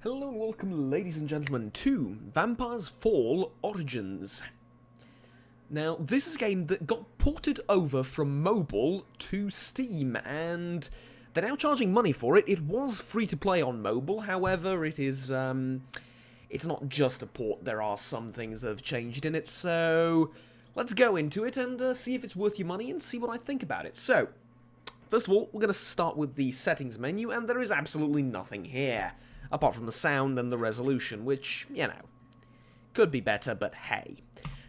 Hello and welcome, ladies and gentlemen, to Vampire's Fall Origins. Now, this is a game that got ported over from mobile to Steam, and they're now charging money for it. It was free to play on mobile, however, it is, it's not just a port, there are some things that have changed in it, so let's go into it and see if it's worth your money and see what I think about it. So, first of all, we're going to start with the settings menu, and there is absolutely nothing here, apart from the sound and the resolution, which, you know, could be better, but hey.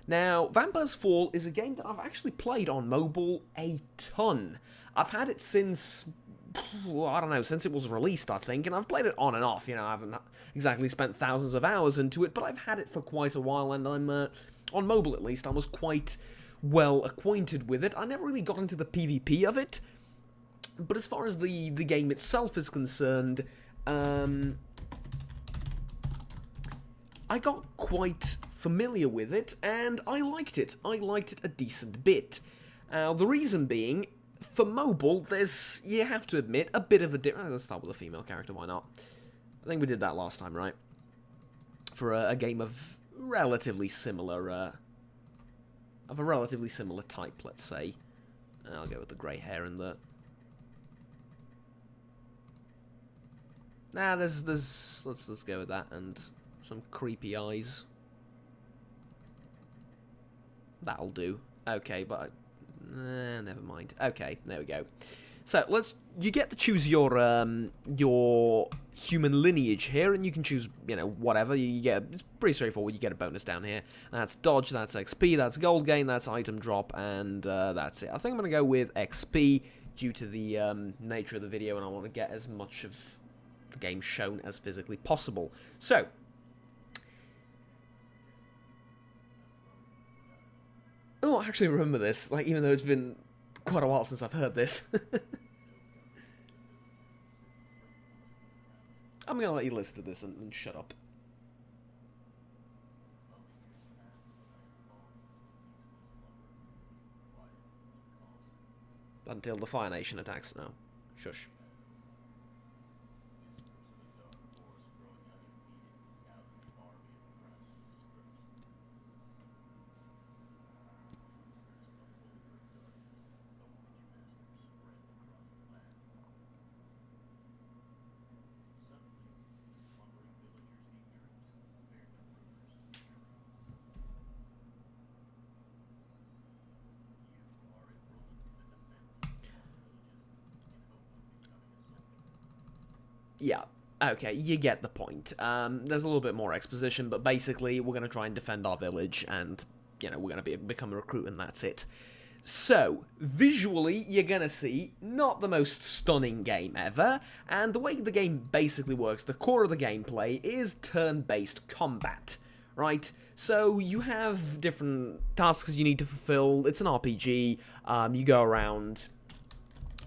Now, Vampire's Fall is a game that I've actually played on mobile a ton. I've had it since, I don't know, since it was released, I think, and I've played it on and off. You know, I haven't exactly spent thousands of hours into it, but I've had it for quite a while, and I'm, on mobile at least, I was quite well acquainted with it. I never really got into the PvP of it, but as far as the game itself is concerned, I got quite familiar with it, and I liked it. I liked it a decent bit. The reason being, for mobile, there's, you have to admit, a bit of a difference. Let's start with a female character, why not? I think we did that last time, right? For a game of relatively similar, of a relatively similar type, let's say. I'll go with the grey hair and the... Nah, let's go with that, and some creepy eyes. That'll do. Okay, but never mind. Okay, there we go. So you get to choose your human lineage here, and you can choose, you know, whatever. You get, it's pretty straightforward. You get a bonus down here. That's dodge, that's XP, that's gold gain, that's item drop, and that's it. I think I'm gonna go with XP due to the nature of the video, and I want to get as much of the game shown as physically possible. So, oh, I actually remember this, like, even though it's been quite a while since I've heard this. I'm gonna let you listen to this and shut up. Until the Fire Nation attacks. No. Shush. Yeah, okay, you get the point. There's a little bit more exposition, but basically we're going to try and defend our village, and, you know, we're going to become a recruit, and that's it. So, visually, you're going to see not the most stunning game ever, and the way the game basically works, the core of the gameplay, is turn-based combat, right? So, you have different tasks you need to fulfill. It's an RPG. You go around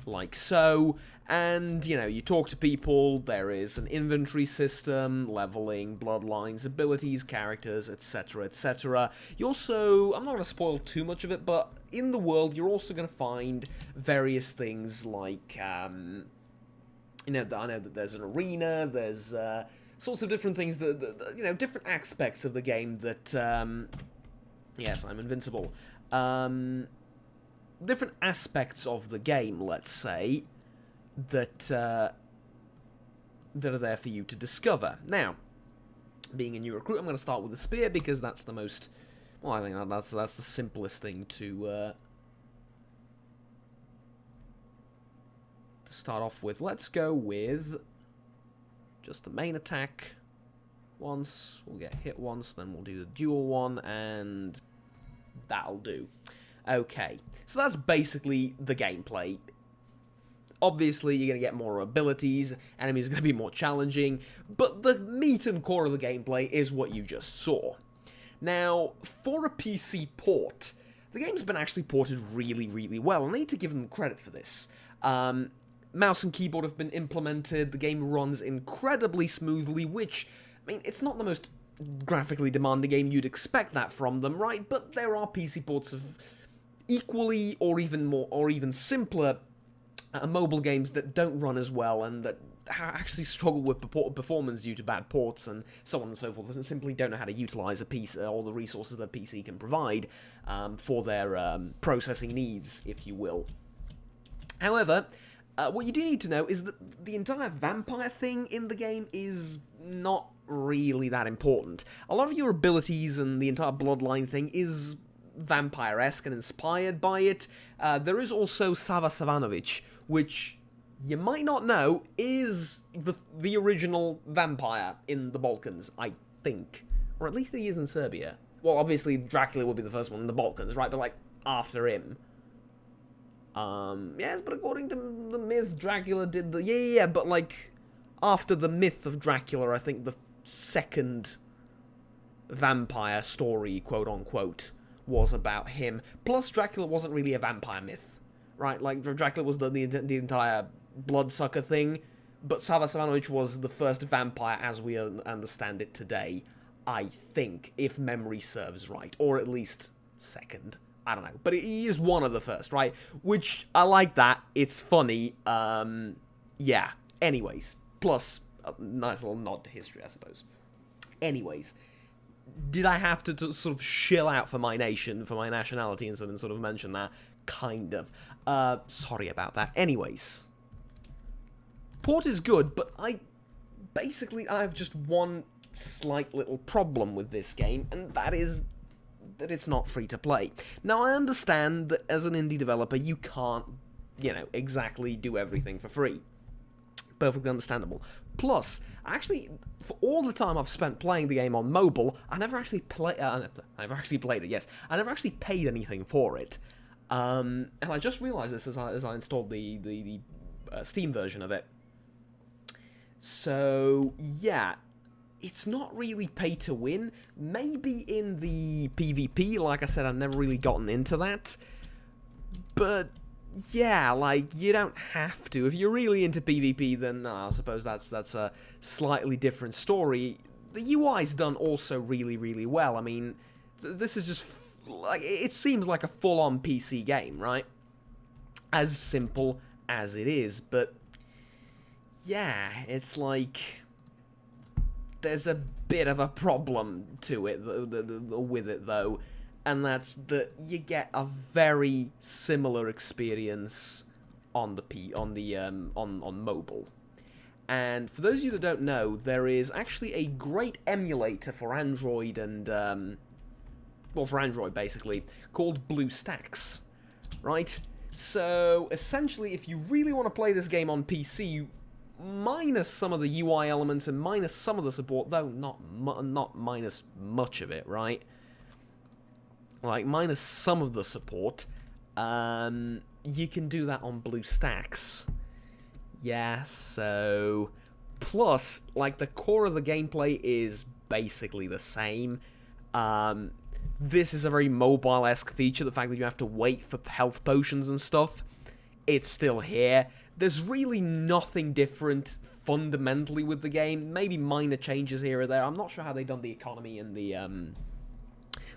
like so, and, you know, you talk to people, there is an inventory system, leveling, bloodlines, abilities, characters, etc., etc. You also, I'm not going to spoil too much of it, but in the world, you're also going to find various things like, you know, I know that there's an arena, there's sorts of different things, that you know, different aspects of the game that, yes, I'm invincible, different aspects of the game, let's say, that are there for you to discover. Now, being a new recruit, I'm going to start with the spear, because that's the most, well, I think that's the simplest thing to start off with. Let's go with just the main attack once. We'll get hit once, then we'll do the dual one, and that'll do. Okay, so that's basically the gameplay. Obviously, you're going to get more abilities, enemies are going to be more challenging, but the meat and core of the gameplay is what you just saw. Now, for a PC port, the game's been actually ported really, really well. I need to give them credit for this. Mouse and keyboard have been implemented, the game runs incredibly smoothly, which, I mean, it's not the most graphically demanding game you'd expect that from them, right? But there are PC ports of equally or even more, or even simpler mobile games that don't run as well and that actually struggle with performance due to bad ports and so on and so forth, and simply don't know how to utilize a PC, all the resources that a PC can provide for their processing needs, if you will. However, what you do need to know is that the entire vampire thing in the game is not really that important. A lot of your abilities and the entire bloodline thing is vampire-esque and inspired by it. There is also Sava Savanovic, which you might not know is the original vampire in the Balkans, I think. Or at least he is in Serbia. Well, obviously Dracula would be the first one in the Balkans, right? But, like, after him. Yes, but according to the myth, Dracula did the... Yeah, but, like, after the myth of Dracula, I think the second vampire story, quote-unquote, was about him. Plus, Dracula wasn't really a vampire myth, right? Like, Dracula was the entire bloodsucker thing, but Sava Savanovic was the first vampire as we understand it today, I think, if memory serves right. Or at least second. I don't know. But he is one of the first, right? Which, I like that. It's funny. Yeah. Anyways. Plus, a nice little nod to history, I suppose. Anyways. Did I have to sort of shill out for my nation, for my nationality, and sort of mention that? Kind of. Sorry about that. Anyways. Port is good, but I have just one slight little problem with this game, and that is that it's not free to play. Now, I understand that as an indie developer, you can't, exactly do everything for free. Perfectly understandable. Plus, actually, for all the time I've spent playing the game on mobile, I never actually played it, yes. I never actually paid anything for it. And I just realized this as I installed the Steam version of it. So, yeah, it's not really pay to win. Maybe in the PvP, like I said, I've never really gotten into that. But, yeah, like, you don't have to. If you're really into PvP, then I suppose that's a slightly different story. The UI's done also really, really well. I mean, this is just, like, it seems like a full-on PC game, right? As simple as it is, but yeah, it's like there's a bit of a problem to it with it though, and that's that you get a very similar experience on mobile. And for those of you that don't know, there is actually a great emulator for Android and for Android basically, called BlueStacks, right? So essentially, if you really want to play this game on PC, minus some of the UI elements and minus some of the support, though not minus much of it, right? Like, minus some of the support, you can do that on BlueStacks. Yeah, so... Plus, like, the core of the gameplay is basically the same. This is a very mobile-esque feature, the fact that you have to wait for health potions and stuff. It's still here. There's really nothing different fundamentally with the game. Maybe minor changes here or there. I'm not sure how they've done the economy and the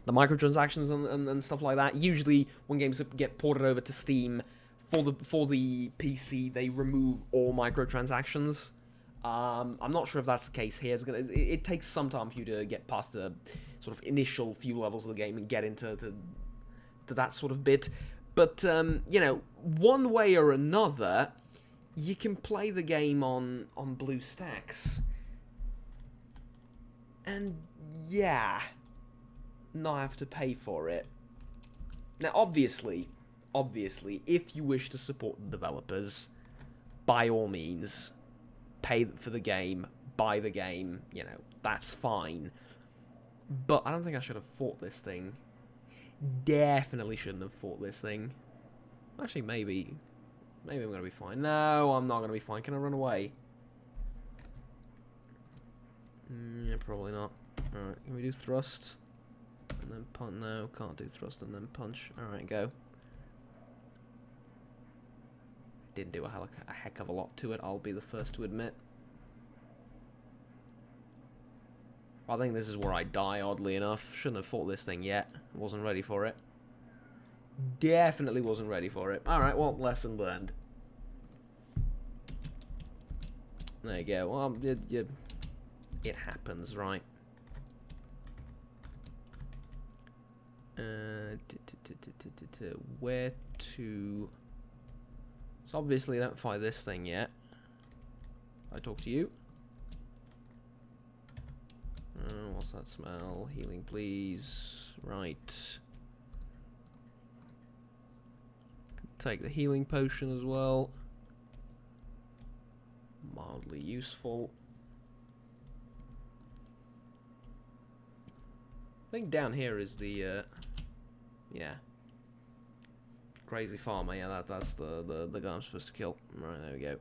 microtransactions and stuff like that. Usually, when games get ported over to Steam for the PC, they remove all microtransactions. I'm not sure if that's the case here. It takes some time for you to get past the sort of initial few levels of the game and get into that sort of bit. But, one way or another, you can play the game on BlueStacks. And, yeah, not have to pay for it. Now, obviously, if you wish to support the developers, by all means, pay for the game, buy the game, that's fine. But I don't think I should have fought this thing. Definitely shouldn't have fought this thing. Actually, maybe I'm gonna be fine. No, I'm not gonna be fine. Can I run away? Yeah, probably not. Alright, can we do thrust? And then punch? No, can't do thrust and then punch. Alright, go. Didn't do a heck of a lot to it, I'll be the first to admit. I think this is where I die, oddly enough. Shouldn't have fought this thing yet. Wasn't ready for it. Definitely wasn't ready for it. Alright, well, lesson learned. There you go. Well, it happens, right? Where to... So obviously I don't fight this thing yet. I talk to you. What's that smell? Healing, please. Right. Take the healing potion as well. Mildly useful. I think down here is the yeah, crazy farmer. Yeah, that's the guy I'm supposed to kill. Right, there we go.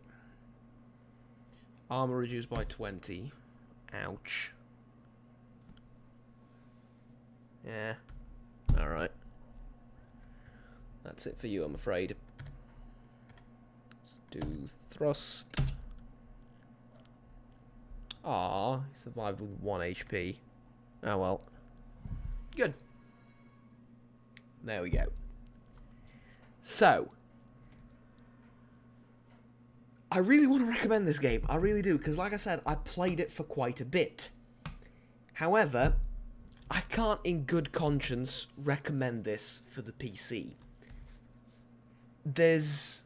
Armor reduced by 20. Ouch. Yeah. All right. That's it for you, I'm afraid. Let's do thrust. Ah, he survived with 1 HP. Oh well. Good. There we go. So, I really want to recommend this game. I really do, because like I said, I played it for quite a bit. However, I can't in good conscience recommend this for the PC. There's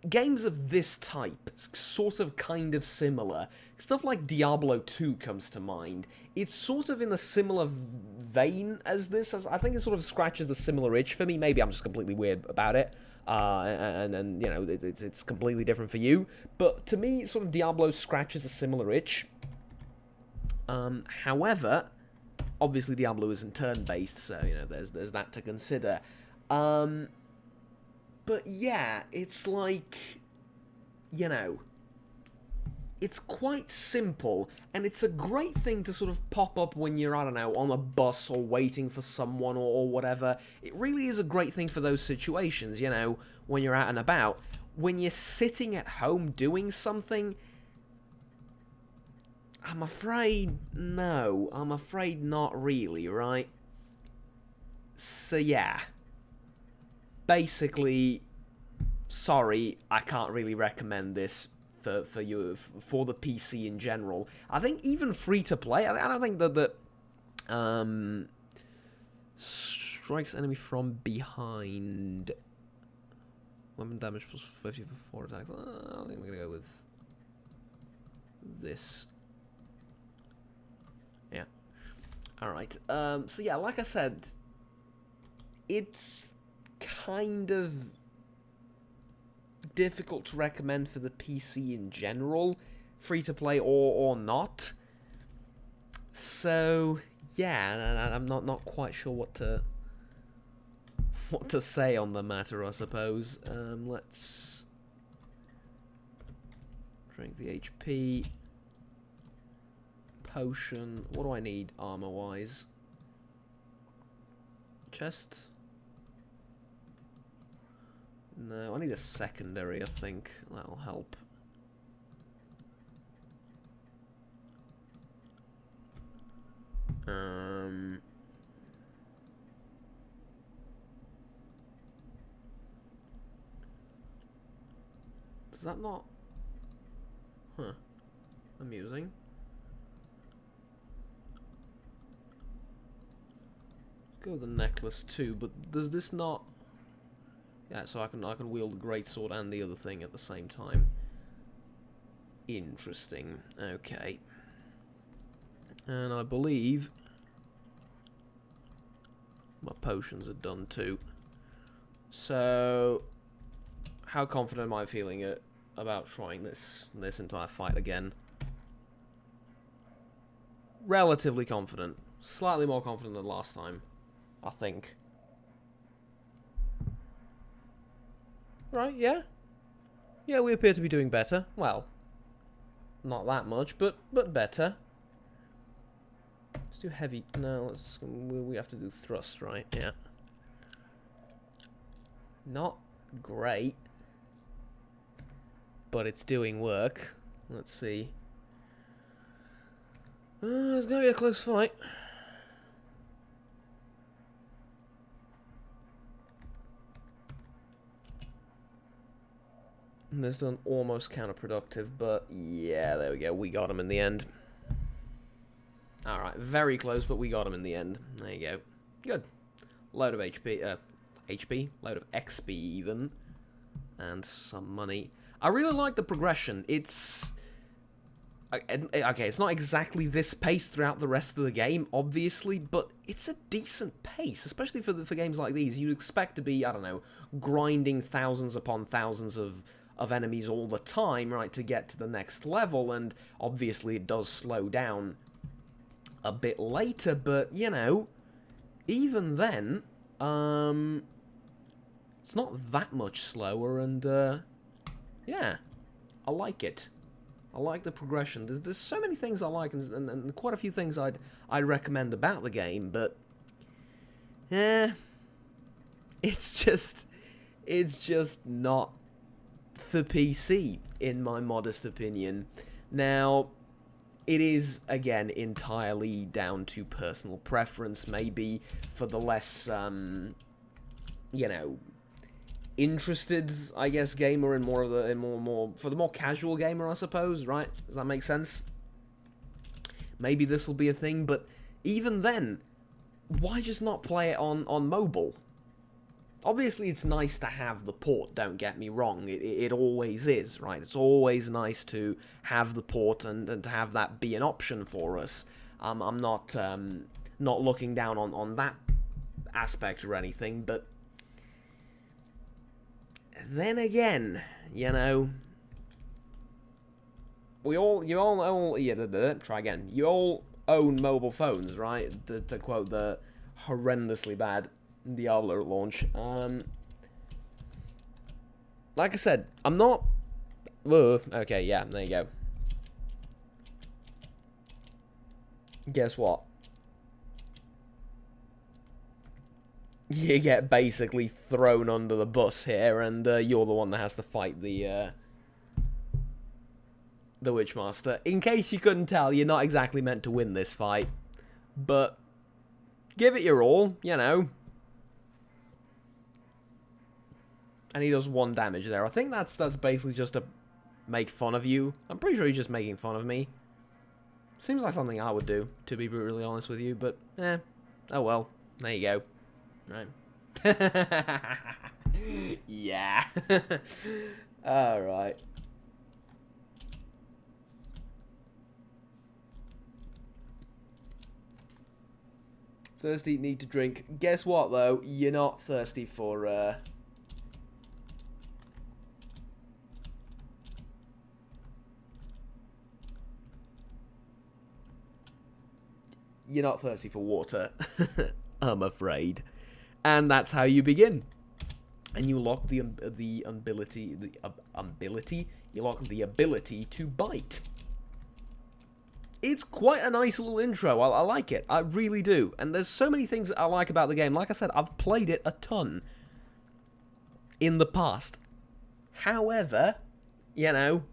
games of this type, sort of kind of similar. Stuff like Diablo 2 comes to mind. It's sort of in a similar vein as this. I think it sort of scratches the similar itch for me. Maybe I'm just completely weird about it. And you know, it's completely different for you. But to me, sort of Diablo scratches a similar itch. However, obviously Diablo isn't turn-based, so, you know, there's that to consider. But yeah, it's like, you know, it's quite simple, and it's a great thing to sort of pop up when you're, I don't know, on a bus or waiting for someone or whatever. It really is a great thing for those situations, you know, when you're out and about. When you're sitting at home doing something, I'm afraid no. I'm afraid not really, right? So yeah. Basically, sorry, I can't really recommend this for you, for the PC in general. I think even free to play, I don't think that strikes enemy from behind. Weapon damage plus 50 for 4 attacks. I think we're gonna go with this. Yeah. Alright. So yeah, like I said, it's kind of difficult to recommend for the PC in general, free to play or not. So yeah, I'm not quite sure what to say on the matter, I suppose. Let's drink the HP potion. What do I need armor wise? Chest. No, I need a secondary, I think. That'll help. Does that not... Huh. Amusing. Go with the necklace too, but does this not... Yeah, so I can wield the greatsword and the other thing at the same time. Interesting. Okay. And I believe my potions are done too. So, how confident am I feeling about trying this entire fight again? Relatively confident. Slightly more confident than last time, I think. Right, yeah? Yeah, we appear to be doing better. Well, not that much, but better. Let's do heavy. No, we have to do thrust, right? Yeah. Not great, but it's doing work. Let's see. It's gonna be a close fight. This done almost counterproductive, but yeah, there we go. We got him in the end. Alright, very close, but we got him in the end. There you go. Good. Load of HP, load of XP even, and some money. I really like the progression. It's... Okay, it's not exactly this pace throughout the rest of the game, obviously, but it's a decent pace, especially for games like these. You'd expect to be, I don't know, grinding thousands upon thousands of enemies all the time, right, to get to the next level, and obviously it does slow down a bit later, but, you know, even then, it's not that much slower, and, yeah, I like it. I like the progression. There's so many things I like, and quite a few things I'd recommend about the game, but, it's just not for PC, in my modest opinion. Now, it is, again, entirely down to personal preference. Maybe for the less, you know, interested, I guess, gamer, and more of the for the more casual gamer, I suppose, right? Does that make sense? Maybe this will be a thing, but even then, why just not play it on mobile? Obviously, it's nice to have the port, don't get me wrong. It always is, right? It's always nice to have the port and to have that be an option for us. I'm not looking down on that aspect or anything, but then again, you know, you all own mobile phones, right? To quote the horrendously bad Diablo launch. Like I said, I'm not... okay, yeah, there you go. Guess what? You get basically thrown under the bus here, and you're the one that has to fight the Witchmaster. In case you couldn't tell, you're not exactly meant to win this fight, but give it your all, you know. And he does 1 damage there. I think that's basically just to make fun of you. I'm pretty sure he's just making fun of me. Seems like something I would do, to be brutally honest with you, but, oh well. There you go. Right. Yeah. Alright. Thirsty, need to drink. Guess what, though? You're not thirsty for, You're not thirsty for water, I'm afraid. And that's how you begin. And you lock the ability to bite. It's quite a nice little intro. I like it. I really do. And there's so many things that I like about the game. Like I said, I've played it a ton in the past. However, you know,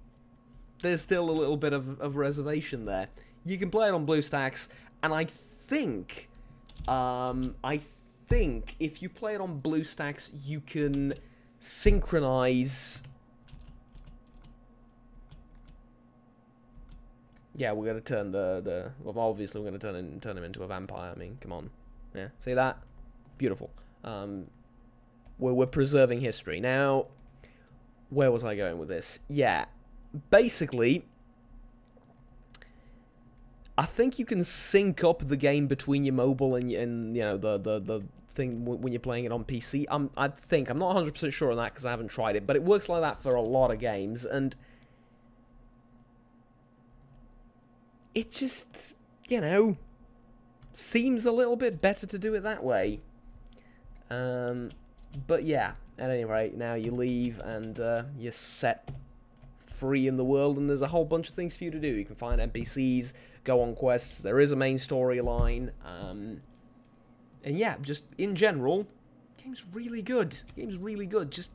there's still a little bit of reservation there. You can play it on BlueStacks, and I think if you play it on BlueStacks, you can synchronize. Yeah, we're gonna turn well, obviously we're gonna turn him into a vampire. I mean, come on, yeah, see that? Beautiful. We're preserving history now. Where was I going with this? Yeah, basically, I think you can sync up the game between your mobile and you know the thing when you're playing it on PC. I think I'm not 100% sure on that because I haven't tried it, but it works like that for a lot of games, and it just, you know, seems a little bit better to do it that way. But yeah, at any rate, now you leave and you're set free in the world, and there's a whole bunch of things for you to do. You can find NPCs, go on quests, there is a main storyline, and yeah, just in general, game's really good. Just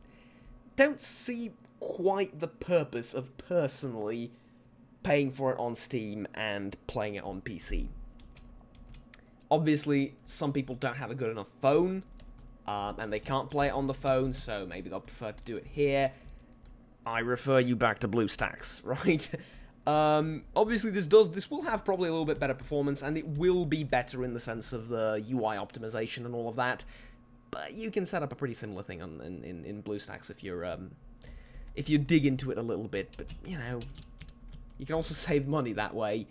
don't see quite the purpose of personally paying for it on Steam and playing it on PC. Obviously, some people don't have a good enough phone, and they can't play it on the phone, so maybe they'll prefer to do it here. I refer you back to BlueStacks, right? Obviously, this will have probably a little bit better performance, and it will be better in the sense of the UI optimization and all of that. But you can set up a pretty similar thing in BlueStacks if you dig into it a little bit. But you know, you can also save money that way.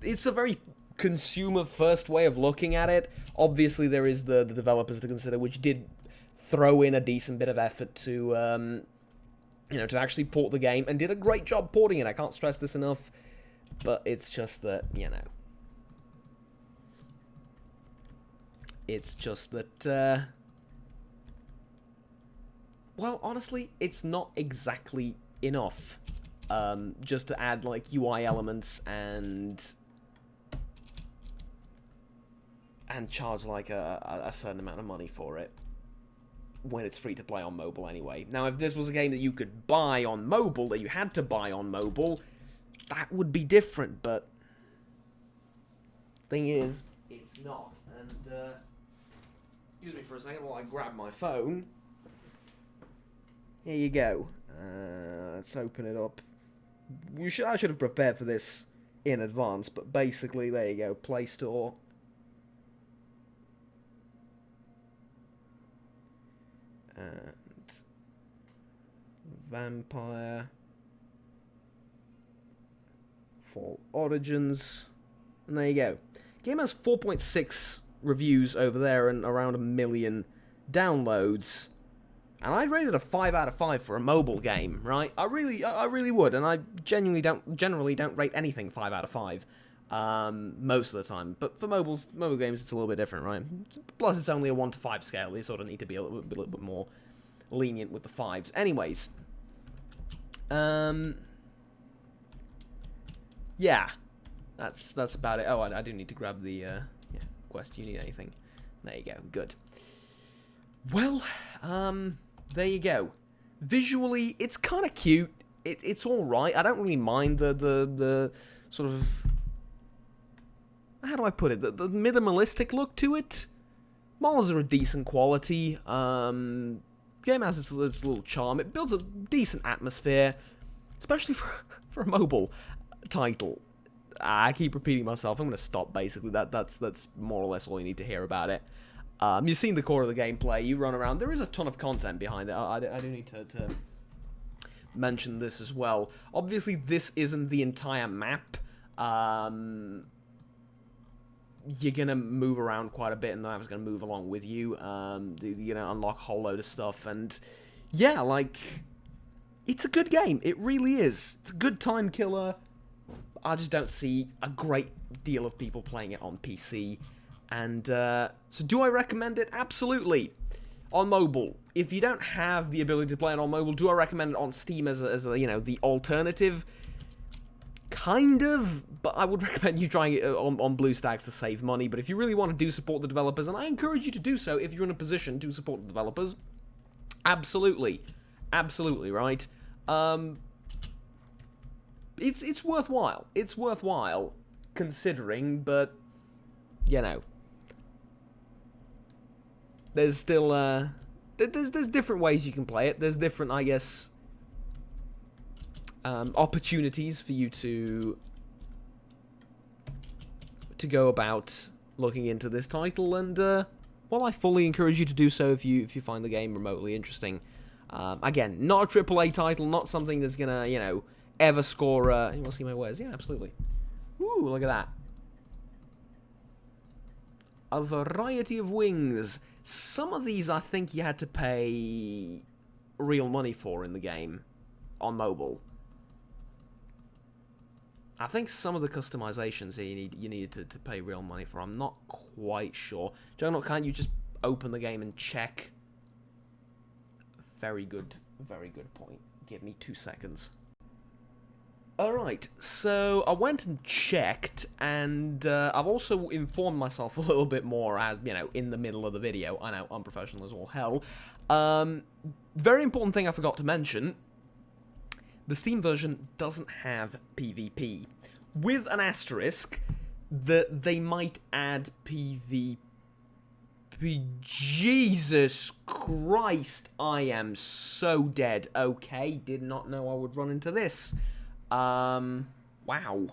It's a very consumer-first way of looking at it. Obviously, there is the developers to consider, which did throw in a decent bit of effort to you know, to actually port the game, and did a great job porting it. I can't stress this enough, but it's just that, you know, it's just that, well, honestly, it's not exactly enough, just to add, like, UI elements and charge, like, a certain amount of money for it, when it's free to play on mobile anyway. Now, if this was a game that you could buy on mobile, that you had to buy on mobile, that would be different, but thing is, it's not. And, excuse me for a second while I grab my phone. Here you go. Let's open it up. I should have prepared for this in advance, but basically, there you go, Play Store. And Vamp'Ire, Fall Origins, and there you go. Game has 4.6 reviews over there and around 1 million downloads, and I'd rate it a 5 out of 5 for a mobile game, right? I really would, and I generally don't rate anything 5 out of 5 most of the time. But for mobile games, it's a little bit different, right? Plus, it's only a 1 to 5 scale. You sort of need to be a little bit more lenient with the 5s. Anyways, yeah, that's about it. Oh, I do need to grab the yeah, quest. Do you need anything? There you go. Good. Well, there you go. Visually, it's kind of cute. It's all right. I don't really mind the sort of, how do I put it? The minimalistic look to it. Models are a decent quality. Game has its little charm. It builds a decent atmosphere, especially for a mobile title. I keep repeating myself. I'm going to stop. Basically, that's more or less all you need to hear about it. You've seen the core of the gameplay. You run around. There is a ton of content behind it. I do need to mention this as well. Obviously, this isn't the entire map. You're gonna move around quite a bit, and the map's gonna move along with you. You're gonna unlock a whole load of stuff, and yeah, like, it's a good game. It really is. It's a good time killer. I just don't see a great deal of people playing it on PC. And so do I recommend it? Absolutely. On mobile. If you don't have the ability to play it on mobile, do I recommend it on Steam as a you know, the alternative? Kind of, but I would recommend you trying it on BlueStacks to save money. But if you really want to support the developers, and I encourage you to do so if you're in a position to support the developers, absolutely, right? It's worthwhile. It's worthwhile considering, but you know, there's still there's different ways you can play it. There's different, I guess, opportunities for you to go about looking into this title, and well, I fully encourage you to do so if you find the game remotely interesting. Again, not a AAA title, not something that's gonna, you know, ever score. You want to see my wares? Yeah, absolutely. Ooh, look at that! A variety of wings. Some of these I think you had to pay real money for in the game on mobile. I think some of the customizations here you needed to pay real money for. I'm not quite sure. Juggernaut, can't you just open the game and check? Very good point. Give me 2 seconds. Alright, so I went and checked, and I've also informed myself a little bit more, as, you know, in the middle of the video. I know, unprofessional as all hell. Very important thing I forgot to mention. The Steam version doesn't have PvP, with an asterisk that they might add PvP Jesus Christ, I am so dead. Okay, did not know I would run into this. Wow. Wow.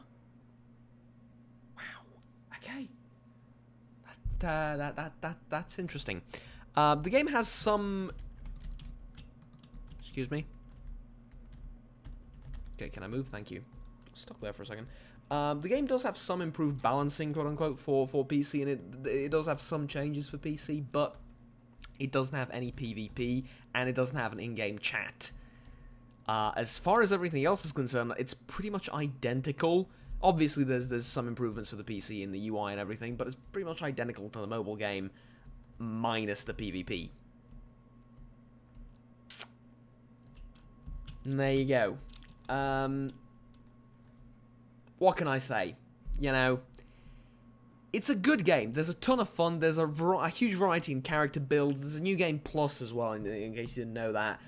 Okay. That's interesting. The game has some... Excuse me. Okay, can I move? Thank you. Stuck there for a second. The game does have some improved balancing, quote-unquote, for PC, and it does have some changes for PC, but it doesn't have any PvP, and it doesn't have an in-game chat. As far as everything else is concerned, it's pretty much identical. Obviously, there's some improvements for the PC in the UI and everything, but it's pretty much identical to the mobile game, minus the PvP. And there you go. What can I say? You know, it's a good game. There's a ton of fun. There's a huge variety in character builds. There's a new game plus as well, in case you didn't know that.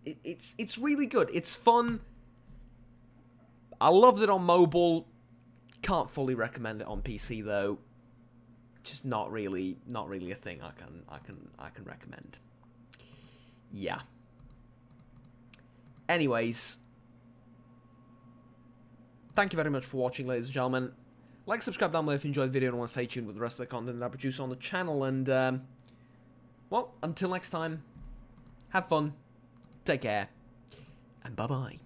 It's really good. It's fun. I loved it on mobile. Can't fully recommend it on PC though. Just not really a thing I can recommend. Yeah. Anyways, thank you very much for watching, ladies and gentlemen. Like, subscribe down below if you enjoyed the video and want to stay tuned with the rest of the content that I produce on the channel. And, well, until next time, have fun, take care, and bye-bye.